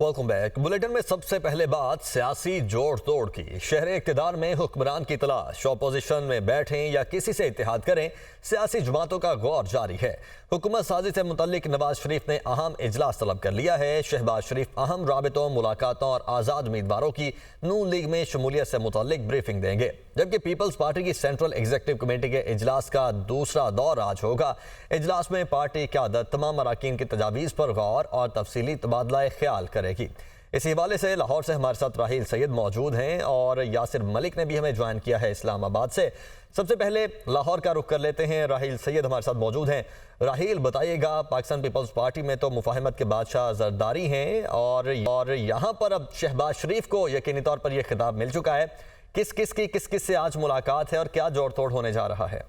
Welcome back. Bulletin में सबसे पहले बात सियासी जोड़ तोड़ की। शहर इक़्तिदार में हुक्मरान की तलाश, अपोजिशन में बैठें या किसी से इत्तेहाद करें, सियासी जमातों का गौर जारी है। हुकूमत साजी से मुतल्लिक नवाज शरीफ ने अहम इजलास तलब कर लिया है। शहबाज शरीफ अहम राबितों, मुलाकातों और आज़ाद उम्मीदवारों की नून लीग में शमूलियत से मुतल्लिक ब्रीफिंग देंगे, जबकि पीपल्स पार्टी की सेंट्रल एग्जीक्यूटिव कमेटी के इजलास का दूसरा दौर आज होगा। इजलास में पार्टी क़यादत तमाम अराकीन की तजावीज़ पर गौर और तफसीली तबादला ख्याल करेगी। इसी हवाले से लाहौर से हमारे साथ राहील सैयद मौजूद हैं और यासिर मलिक ने भी हमें ज्वाइन किया है इस्लामाबाद से। सबसे पहले लाहौर का रुख कर लेते हैं। राहील सैयद हमारे साथ मौजूद हैं। राहील, बताइएगा, पाकिस्तान पीपल्स पार्टी में तो मुफाहमत के बादशाह जरदारी हैं और यहाँ पर अब शहबाज शरीफ को यकीनी तौर पर यह खिताब मिल चुका है। किस किस से आज मुलाकात है और क्या जोड़ तोड़ होने जा रहा है?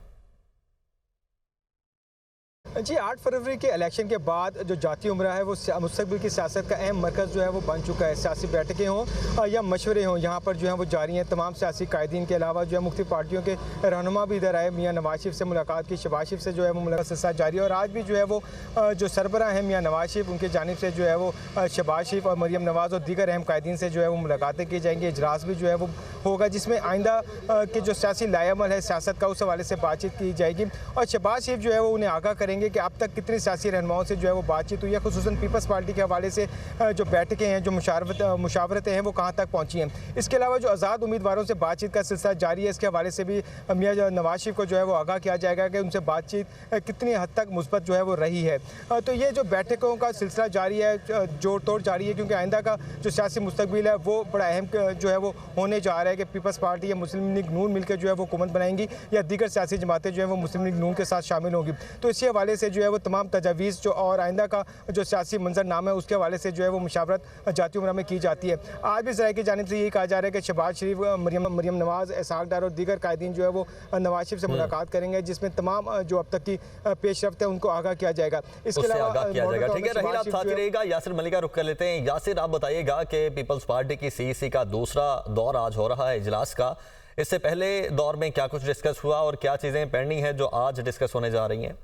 जी, 8 फरवरी के इलेक्शन के बाद जो जाती उम्रा है वो मुस्तकबिल की सियासत का अहम मरकज़ जो है वो बन चुका है। सियासी बैठकें हों या मशवरे हों, यहाँ पर जो है वो जारी हैं। तमाम सियासी कायदीन के अलावा जो है मुख्तलिफ पार्टियों के रहनुमा भी इधर आए। मियाँ नवाज शरीफ से मुलाकात की, शहबाज शरीफ से जो है वो मुलाकात जारी है और आज भी जो है वो जो सरबराह हैं मियाँ नवाज शरीफ, उनकी जानिब से जो है वो शहबाज शरीफ और मरियम नवाज़ और दीगर अहम कायदीन से जो है वो मुलाकातें की जाएंगी। इजलास भी जो है वो होगा जिसमें आइंदा के जो सियासी लाएअमल है सियासत का, उस हवाले से बातचीत की जाएगी और शहबाज शरीफ जो है वो उन्हें आगाह करेंगे कि अब तक कितने सियासी रहनुमाओं से जो है वो बातचीत हुई है, खुसूसन पीपल्स पार्टी के हवाले से जो बैठकें हैं, जो मुशावरतें हैं वो कहाँ तक पहुँची हैं। इसके अलावा जो आज़ाद उम्मीदवारों से बातचीत का सिलसिला जारी है, इसके हवाले से भी मियाँ नवाज शरीफ को जो है वो आगाह किया जाएगा कि उनसे बातचीत कितनी हद तक मुस्बत जो है वो रही है। तो ये जो बैठकों का सिलसिला जारी है, जोड़ तोड़ जारी है, क्योंकि आइंदा का जो सियासी मुस्तकबिल है वो बड़ा अहम जो है वो होने जा रहा है कि पीपल्स पार्टी या मुस्लिम लीग नून मिलकर जो है वो हुकूमत बनाएंगी या दीगर सियासी जमातें जो है वो मुस्लिम लीग नून के साथ शामिल होंगी। तो इसी हवाले से जो है वो तमाम तजावीज़ जो और आइंदा का जो सियासी मंजरनामा है उसके हवाले से जो है वो मुशावरत जाती उम्रा में की जाती है। आज भी ज़राए की जानिब से यही कहा जा रहा है कि शहबाज शरीफ, मरियम नवाज़, इसहाक डार और दीगर कायदीन जो है वो नवाज शरीफ से मुलाकात करेंगे, जिसमें तमाम जो अब तक की पेशरफ्त है उनको आगाह किया जाएगा। इसके अलावा ठीक है राहील, आप साथ ही रहेगा। यासिर मलिक का रुख कर लेते हैं। यासिर, आप बताइएगा कि पीपल्स पार्टी की सीईसी का दूसरा दौर आज हो रहा है इजलास का। इससे पहले दौर में क्या कुछ डिस्कस हुआ और क्या चीज़ें पेंडिंग हैं जो आज डिस्कस होने जा रही हैं?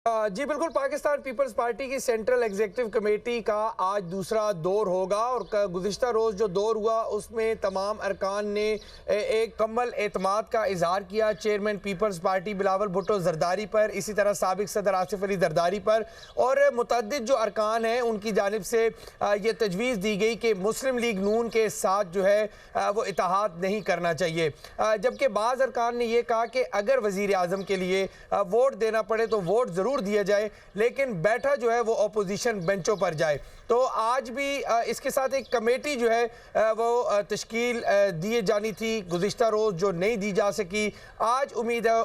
जी बिल्कुल, पाकिस्तान पीपल्स पार्टी की सेंट्रल एग्जीक्यूटिव कमेटी का आज दूसरा दौर होगा और गुज़िश्ता रोज़ जो दौर हुआ उसमें तमाम अरकान ने एक कम्मल एतमाद का इजहार किया चेयरमैन पीपल्स पार्टी बिलावल भुट्टो जरदारी पर, इसी तरह साबिक सदर आसिफ अली जरदारी पर, और मुतअद्दिद जो अरकान हैं उनकी जानिब से ये तजवीज़ दी गई कि मुस्लिम लीग नून के साथ जो है वो इत्तेहाद नहीं करना चाहिए। जबकि बाज़ अरकान ने यह कहा कि अगर वज़ीर आज़म के लिए वोट देना पड़े तो वोट ज़रूर दिया जाए, लेकिन बैठा जो है वो अपोजिशन बेंचों पर जाए। तो आज भी इसके साथ एक कमेटी जो है वो तश्कील दिए जानी थी गुज़िश्ता रोज़ जो नहीं दी जा सकी। आज उम्मीद है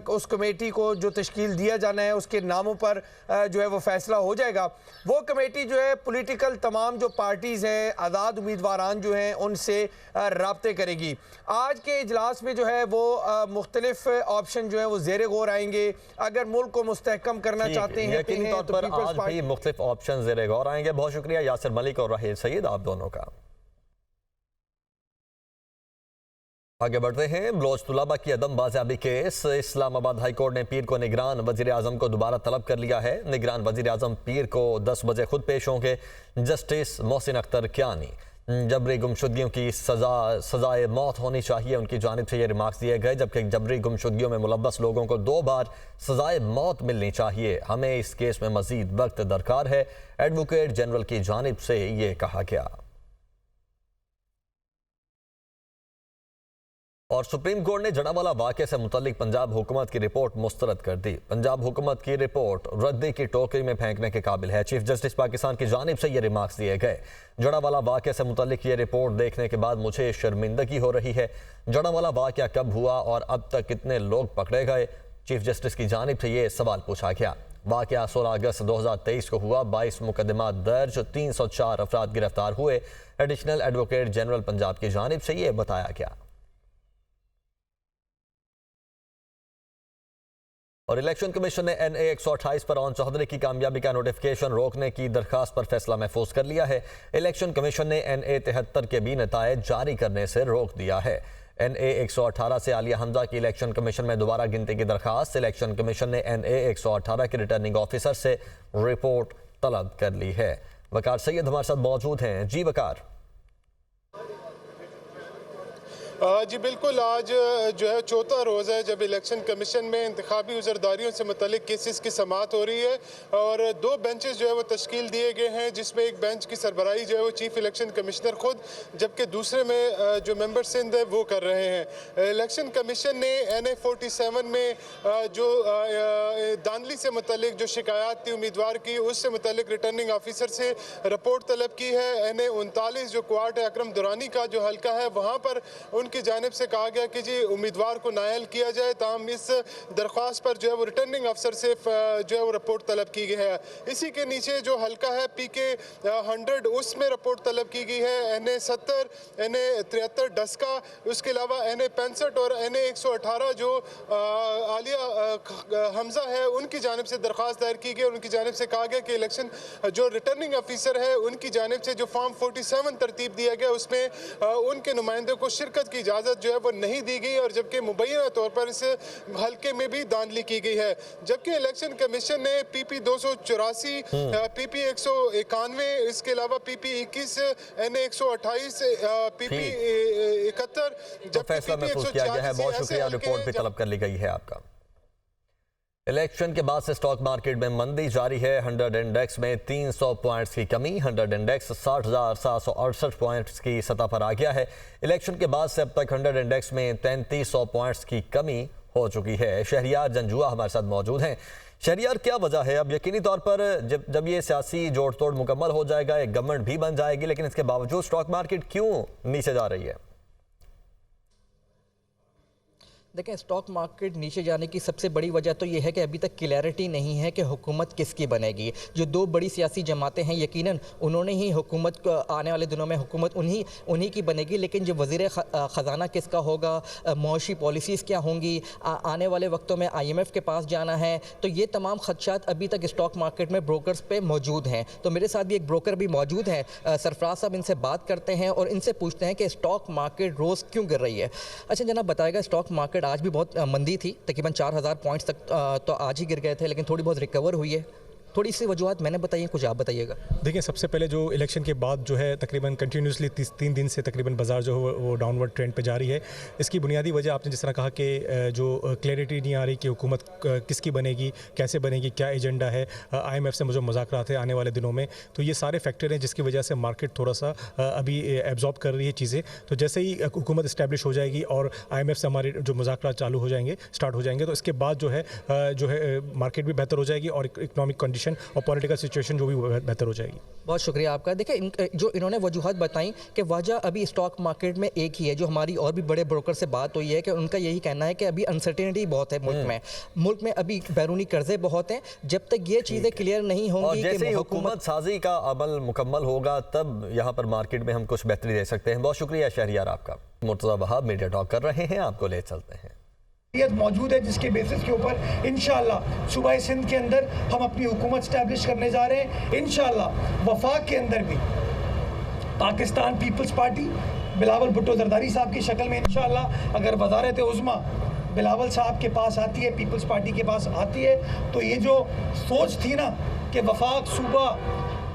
उस कमेटी को जो तश्कील दिया जाना है उसके नामों पर जो है वो फैसला हो जाएगा। वो कमेटी जो है पॉलिटिकल तमाम जो पार्टीज़ हैं, आज़ाद उम्मीदवारान जो हैं, उनसे राब्ते करेगी। आज के इजलास में जो है वो मुख्तलिफ ऑप्शन जो है वो ज़ेरे गौर आएंगे। अगर मुल्क को मुस्तहकम करना चाहते हैं यकीनी तौर पर आज भी मुख्तलिफ ऑप्शन ज़ेरे गौर आएंगे। बहुत शुक्रिया यासिर मलिक और राहील सैयद, आप दोनों का। आगे बढ़ते हैं। बलोच तुलाबा की अदम बाजियाबी केस। इस्लामाबाद हाई कोर्ट ने पीर को निगरान वजीर आजम को दोबारा तलब कर लिया है। निगरान वजीर आजम पीर को 10 बजे खुद पेश होंगे। जस्टिस मोहसिन अख्तर कियानी जबरी गुमशुदगियों की सजाए मौत होनी चाहिए, उनकी जानिब से ये रिमार्क्स दिए गए, जबकि जबरी गुमशुदगियों में मुलव्वस लोगों को 2 बार सजाए मौत मिलनी चाहिए। हमें इस केस में मजीद वक्त दरकार है, एडवोकेट जनरल की जानिब से ये कहा गया। और सुप्रीम कोर्ट ने जड़ावाला वाक़े से मुतल्लिक पंजाब हुकूमत की रिपोर्ट मुस्तरद कर दी। पंजाब हुकूमत की रिपोर्ट रद्दी की टोकरी में फेंकने के काबिल है। चीफ जस्टिस पाकिस्तान की जानिब से ये रिमार्क्स दिए गए। जड़ावाला वाक़े से मुतल्लिक ये रिपोर्ट देखने के बाद मुझे शर्मिंदगी हो रही है। जड़ावाला वाक़या कब हुआ और अब तक कितने लोग पकड़े गए? चीफ जस्टिस की जानिब से ये सवाल पूछा गया। वाक़या 16 अगस्त 2023 को हुआ। 22 मुकदमा दर्ज, 304 अफराद गिरफ्तार हुए। एडिशनल एडवोकेट जनरल पंजाब की जानिब से ये बताया गया। और इलेक्शन कमीशन ने NA 128 पर ओन चौधरी की कामयाबी का नोटिफिकेशन रोकने की दरखास्त पर फैसला महफूज कर लिया है। इलेक्शन कमीशन ने NA 73 के भी नतायज जारी करने से रोक दिया है। NA 118 से आलिया हमजा की इलेक्शन कमीशन में दोबारा गिनती की दरखास्त। इलेक्शन कमीशन ने NA 118 के रिटर्निंग ऑफिसर से रिपोर्ट तलब कर ली है। वकार सैयद हमारे साथ मौजूद हैं। जी वकार। जी बिल्कुल, आज जो है चौथा रोज़ है जब इलेक्शन कमीशन में इंतखाबी उज़रदारियों से मुतल्लिक केसेस की समाअत हो रही है और 2 बेंचेस जो है वो तश्कील दिए गए हैं, जिसमें एक बेंच की सरबराही जो है वो चीफ इलेक्शन कमिश्नर खुद, जबकि दूसरे में जो मेंबर सिंध है वो कर रहे हैं। इलेक्शन कमीशन ने NA 47 में जो धांधली से मुतल्लिक जो शिकायत थी उम्मीदवार की, उससे मुतल्लिक रिटर्निंग ऑफिसर से रिपोर्ट तलब की है। NA 39 जो क्वार्ट अकरम दुरानी का जो हल्का है वहाँ पर उनकी जानिब से कहा गया कि जी उम्मीदवार को नायल किया जाए। ताहम इस दरख्वास्त पर जो है वो रिटर्निंग अफसर से जो है वो रिपोर्ट तलब की गई है। इसी के नीचे जो हल्का है PK 100, उसमें रिपोर्ट तलब की गई है। NA 70, NA 73 डस्का, उसके अलावा NA 65 और NA 118 जो आलिया हमजा है उनकी जानिब से दरख्वास्त दायर की गई। उनकी जानिब से कहा गया कि इलेक्शन जो रिटर्निंग ऑफिसर है उनकी जानिब से जो फॉर्म 47 तरतीब दिया गया उसमें उनके नुमाइंदों को शिरकत की इजाज़त जो है वो नहीं दी गई, और जबकि मुबैना तौर पर इस हल्के में भी धांधली की गई है। जबकि इलेक्शन कमीशन ने PP 284, PP 191, इसके अलावा PP 21, NA 128, PP 71 तो फैसला महफूज किया गया है। बहुत शुक्रिया, रिपोर्ट भी तलब कर ली गई है आपका। इलेक्शन के बाद से स्टॉक मार्केट में मंदी जारी है। 100 इंडेक्स में 300 पॉइंट्स की कमी। 100 इंडेक्स 60,768 पॉइंट्स की सतह पर आ गया है। इलेक्शन के बाद से अब तक 100 इंडेक्स में 3300 पॉइंट्स की कमी हो चुकी है। शहरियार जंजुआ हमारे साथ मौजूद हैं। शहरियार, क्या वजह है? अब यकीनी तौर पर जब ये सियासी जोड़ तोड़ मुकम्मल हो जाएगा, एक गवर्नमेंट भी बन जाएगी, लेकिन इसके बावजूद स्टॉक मार्केट क्यों नीचे जा रही है? देखें, स्टॉक मार्केट नीचे जाने की सबसे बड़ी वजह तो ये है कि अभी तक क्लैरिटी नहीं है कि हुकूमत किसकी बनेगी। जो 2 बड़ी सियासी जमातें हैं, यकीनन उन्होंने ही हुकूमत को आने वाले दिनों में हुकूमत उन्हीं की बनेगी, लेकिन जो वज़ीर ख़जाना किसका होगा, मौशी पॉलिसीज़ क्या होंगी, आने वाले वक्तों में IMF के पास जाना है, तो ये तमाम खदशात अभी तक स्टॉक मार्केट में ब्रोकर्स पे मौजूद हैं। तो मेरे साथ भी एक ब्रोकर भी मौजूद है, सरफराज साहब, इनसे बात करते हैं और इनसे पूछते हैं कि स्टॉक मार्केट रोज़ क्यों गिर रही है। अच्छा जनाब, बताएगा, स्टॉक मार्केट आज भी बहुत मंदी थी, तकरीबन 4000 पॉइंट्स तक तो आज ही गिर गए थे, लेकिन थोड़ी बहुत रिकवर हुई है। थोड़ी सी वजूहत मैंने बताइए, कुछ आप बताइएगा। देखिए, सबसे पहले जो इलेक्शन के बाद जो है तकरीबन कंटिन्यूसली 3 दिन से तकरीबन बाजार जो है वो डाउनवर्ड ट्रेंड पे जा रही है। इसकी बुनियादी वजह आपने जिस तरह कहा कि जो क्लैरिटी नहीं आ रही कि हुकूमत किसकी बनेगी, कैसे बनेगी, क्या एजेंडा है, IMF से जो मुज़ाकरात है आने वाले दिनों में, तो ये सारे फैक्टर हैं जिसकी वजह से मार्केट थोड़ा सा अभी एब्जॉर्ब कर रही है चीज़ें। तो जैसे ही हुकूमत इस्टेब्लिश हो जाएगी और IMF से हमारे जो मुज़ाकरात चालू हो जाएंगे, स्टार्ट हो जाएंगे, तो इसके बाद जो है मार्केट भी बेहतर हो जाएगी और इकनॉमिक कंडीशन और पॉलिटिकल सिचुएशन जो भी बेहतर हो जाएगी। बहुत शुक्रिया आपका। देखिए, जो इन्होंने वजूहत बताई कि वजह अभी स्टॉक मार्केट में एक ही है, जो हमारी और भी बड़े ब्रोकर से बात हुई है कि उनका यही कहना है कि अभी अनसर्टेनिटी बहुत है मुल्क में अभी बैरूनी कर्जे बहुत हैं। जब तक ये चीज़ें क्लियर नहीं होंगी, जैसे ही हुकूमत साजी का अमल मुकम्मल होगा, तब यहाँ पर मार्केट में हम कुछ बेहतरी दे सकते हैं। बहुत शुक्रिया शहरियार आपका। मुर्तज़ा वहाब मीडिया टॉक कर रहे हैं, आपको ले चलते हैं। मौजूद है जिसके बेसिस के ऊपर इंशाअल्लाह सूबा सिंध के अंदर हम अपनी हुकूमत स्टैब्लिश करने जा रहे हैं। इंशाअल्लाह वफाक के अंदर भी पाकिस्तान पीपल्स पार्टी बिलावल भुट्टो जरदारी साहब की शक्ल में इंशाअल्लाह अगर वज़ारत उज़्मा बिलावल साहब के पास आती है, पीपल्स पार्टी के पास आती है, तो ये जो सोच थी ना कि वफाक सूबा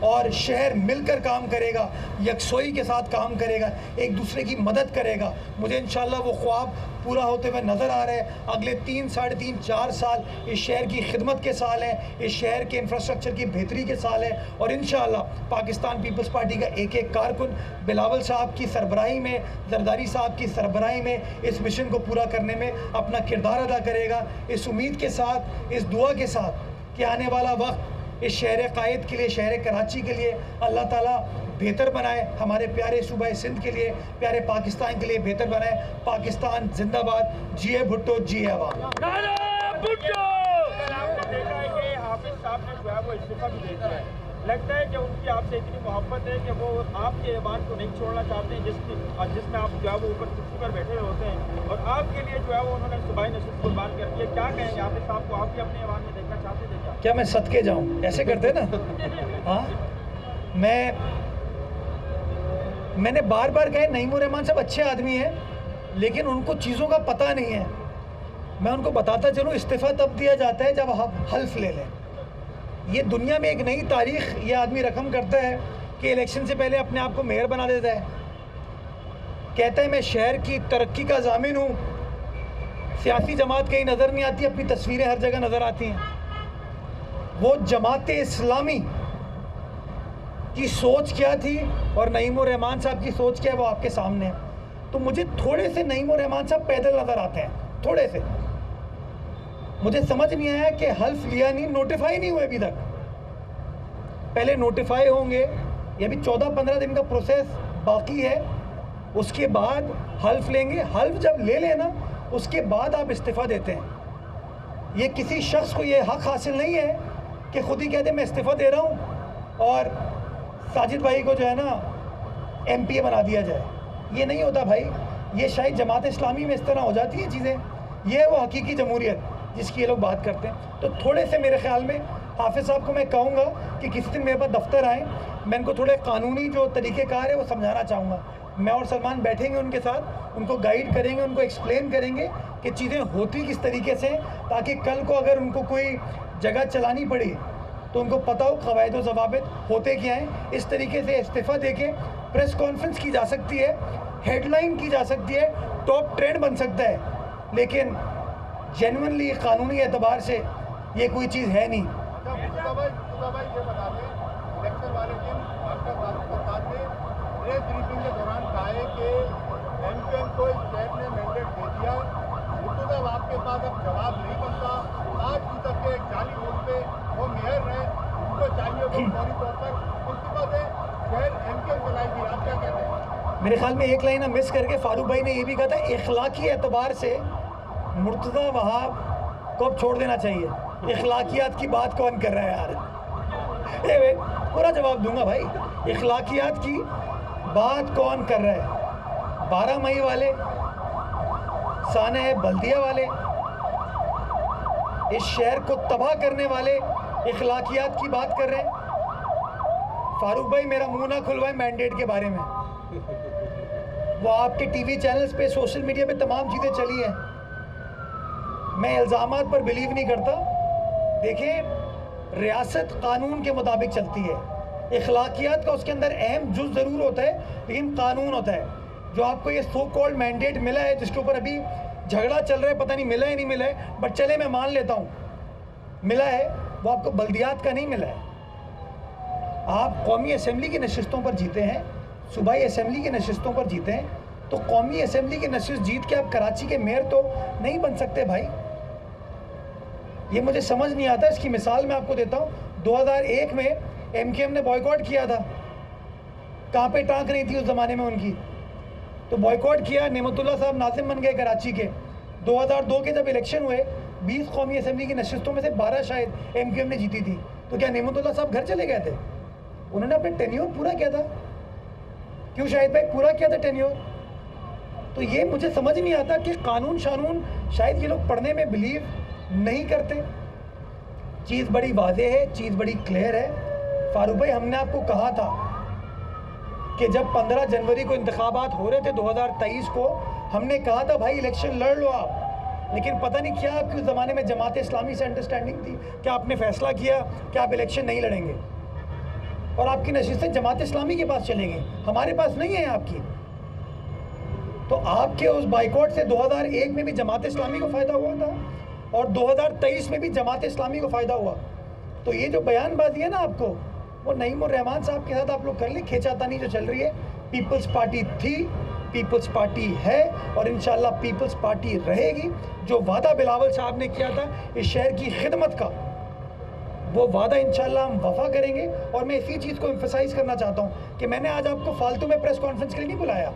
और शहर मिलकर काम करेगा, यकसोई के साथ काम करेगा, एक दूसरे की मदद करेगा, मुझे इंशाअल्लाह वो ख्वाब पूरा होते हुए नज़र आ रहे हैं। अगले 3, साढ़े 3, 4 साल इस शहर की खिदमत के साल हैं, इस शहर के इंफ्रास्ट्रक्चर की बेहतरी के साल हैं, और इंशाअल्लाह पाकिस्तान पीपल्स पार्टी का एक कारकुन बिलावल साहब की सरबराही में, जरदारी साहब की सरबराही में इस मिशन को पूरा करने में अपना किरदार अदा करेगा। इस उम्मीद के साथ, इस दुआ के साथ कि आने वाला वक्त इस शहर कायद के लिए, शहर कराची के लिए अल्लाह ताला बेहतर बनाए, हमारे प्यारे सूबा सिंध के लिए, प्यारे पाकिस्तान के लिए बेहतर बनाए। पाकिस्तान जिंदाबाद, जिए भुट्टो, जिए अवाम। लगता है कि उनकी आपसे इतनी मोहब्बत है कि वो आपके ऐवान को नहीं छोड़ना चाहते हैं, जिसमें आप जो है वो ऊपर कुर्सी पर बैठे होते हैं, और आपके लिए जो है वो उन्होंने सुबह नशस्त कुर्बान कर दिया। क्या कहेंगे आफिस साहब को, आप भी अपने ऐवान में देखना चाहते थे क्या मैं सदके जाऊँ? ऐसे करते ना। हाँ, मैंने बार बार कहे नईमुर रहमान साहब अच्छे आदमी हैं, लेकिन उनको चीज़ों का पता नहीं है। मैं उनको बताता चलूँ, इस्तीफ़ा तब दिया जाता है जब आप हल्फ ले लें। ये दुनिया में एक नई तारीख ये आदमी रकम करता है कि इलेक्शन से पहले अपने आप को मेयर बना देता है, कहता है मैं शहर की तरक्की का ज़ामिन हूँ। सियासी जमात कहीं नज़र नहीं आती, अपनी तस्वीरें हर जगह नज़र आती हैं। वो जमात इस्लामी की सोच क्या थी और नईमुर रहमान साहब की सोच क्या है वो आपके सामने है। तो मुझे थोड़े से नईमुर रहमान साहब पैदल नज़र आते हैं, थोड़े से। मुझे समझ नहीं आया कि हल्फ लिया नहीं, नोटिफाई नहीं हुए अभी तक। पहले नोटिफाई होंगे, ये भी 14-15 दिन का प्रोसेस बाकी है, उसके बाद हल्फ लेंगे। हल्फ जब ले लेना उसके बाद आप इस्तीफ़ा देते हैं। ये किसी शख्स को ये हक़ हासिल नहीं है कि खुद ही कह दे मैं इस्तीफ़ा दे रहा हूँ और साजिद भाई को जो है ना MPA बना दिया जाए। ये नहीं होता भाई, ये शायद जमात इस्लामी में इस तरह हो जाती है चीज़ें। ये है वो हकीकी जमहूरियत जिसकी ये लोग बात करते हैं। तो थोड़े से मेरे ख्याल में हाफिज़ साहब को मैं कहूँगा कि किसी दिन मेरे पास दफ्तर आएँ, मैं इनको थोड़े कानूनी जो तरीक़ेकार है वो समझाना चाहूँगा। मैं और सलमान बैठेंगे उनके साथ, उनको गाइड करेंगे, उनको एक्सप्लेन करेंगे कि चीज़ें होती किस तरीके से, ताकि कल को अगर उनको कोई जगह चलानी पड़ी तो उनको पता हो क़वायद व ज़वाबित होते क्या हैं। इस तरीके से इस्तीफ़ा देके प्रेस कॉन्फ्रेंस की जा सकती है, हेडलाइन की जा सकती है, टॉप ट्रेंड बन सकता है, लेकिन जेन्युइनली कानूनी एतबार से ये कोई चीज़ है नहीं। प्रेस ब्रीफिंग के दौरान कहा है कि MKM को इस स्टेट ने मैंडेट दे दिया, मुर्तज़ा आपके पास अब जवाब नहीं बनता। आज भी तक के एक जाली वोट पे वो मेयर रहे, उनको चाहिए वो फौरी तौर पर इस्तीफा दे, शहर MKM चलाएगी। आप क्या कहते हैं? मेरे ख्याल में एक लाइन हम मिस करके फारूक भाई ने ये भी कहा था इखलाकी एतबार से मुर्तज़ा वहाब को अब छोड़ देना चाहिए। इखलाकियात की बात कौन कर रहा है यार? पूरा जवाब दूंगा भाई। इखलाकियात की बात कौन कर रहा है? 12 मई वाले, साने बल्दिया वाले, इस शहर को तबाह करने वाले इखलाकियात की बात कर रहे हैं। फारूक भाई मेरा मुंह ना खुलवाए मैंडेट के बारे में। वो आपके टीवी चैनल्स पे, सोशल मीडिया पे तमाम चीज़ें चली हैं। मैं इल्ज़ामात पर बिलीव नहीं करता। देखें, रियासत कानून के मुताबिक चलती है। इखलाकियात का उसके अंदर अहम जुज़ ज़रूर होता है, लेकिन कानून होता है। जो आपको ये सो कॉल्ड मैंडेट मिला है, जिसके ऊपर अभी झगड़ा चल रहा है, पता नहीं मिला है नहीं मिला है, बट चले मैं मान लेता हूँ मिला है, वो आपको बल्दियात का नहीं मिला है। आप कौमी असम्बली की नशिस्तों पर जीते हैं, सूबाई असम्बली की नशिस्तों पर जीते हैं, तो कौमी असम्बली की नशिस्त जीत के आप कराची के मेयर तो नहीं बन सकते भाई। ये मुझे समझ नहीं आता। इसकी मिसाल मैं आपको देता हूँ। 2001 में MKM ने बॉयकॉट किया था, कहाँ पे टांक नहीं थी उस ज़माने में उनकी, तो बॉयकॉट किया। नेमतुल्लाह साहब नाज़िम बन गए कराची के। 2002 के जब इलेक्शन हुए, 20 कौमी असम्बली की नशिस्तों में से 12 शायद MKM ने जीती थी, तो क्या नेमतुल्लाह साहब घर चले गए थे? उन्होंने अपने टेन्योर पूरा किया था। क्यों शाहिद भाई पूरा किया था टेन्योर? तो ये मुझे समझ नहीं आता कि कानून शानून शायद ये लोग पढ़ने में बिलीव नहीं करते। चीज़ बड़ी वाज़ेह है, चीज़ बड़ी क्लियर है। फारूक भाई, हमने आपको कहा था कि जब 15 जनवरी को इंतखाबात हो रहे थे 2023 को, हमने कहा था भाई इलेक्शन लड़ लो आप, लेकिन पता नहीं क्या आपके उस ज़माने में जमात इस्लामी से अंडरस्टैंडिंग थी कि आपने फैसला किया कि आप इलेक्शन नहीं लड़ेंगे और आपकी नशिस्तें जमात इस्लामी के पास चलेंगी, हमारे पास नहीं है आपकी। तो आपके उस बाइकॉट से 2001 में भी जमात इस्लामी को फ़ायदा हुआ था और 2023 में भी जमात इस्लामी को फ़ायदा हुआ। तो ये जो बयानबाजी है ना आपको, वो नईमुर रहमान साहब के साथ आप लोग कर लें। खींचातानी जो चल रही है, पीपल्स पार्टी थी, पीपल्स पार्टी है और इंशाल्लाह पीपल्स पार्टी रहेगी। जो वादा बिलावल साहब ने किया था इस शहर की खिदमत का, वो वादा इंशाल्लाह हम वफा करेंगे। और मैं इसी चीज़ को एम्फसाइज़ करना चाहता हूँ कि मैंने आज आपको फालतू में प्रेस कॉन्फ्रेंस के लिए नहीं बुलाया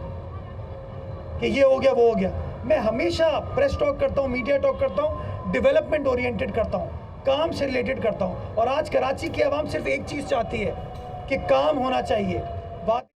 कि ये हो गया वो हो गया। मैं हमेशा प्रेस टॉक करता हूँ, मीडिया टॉक करता हूँ, डेवलपमेंट ओरिएंटेड करता हूँ, काम से रिलेटेड करता हूँ। और आज कराची की आवाम सिर्फ एक चीज़ चाहती है कि काम होना चाहिए।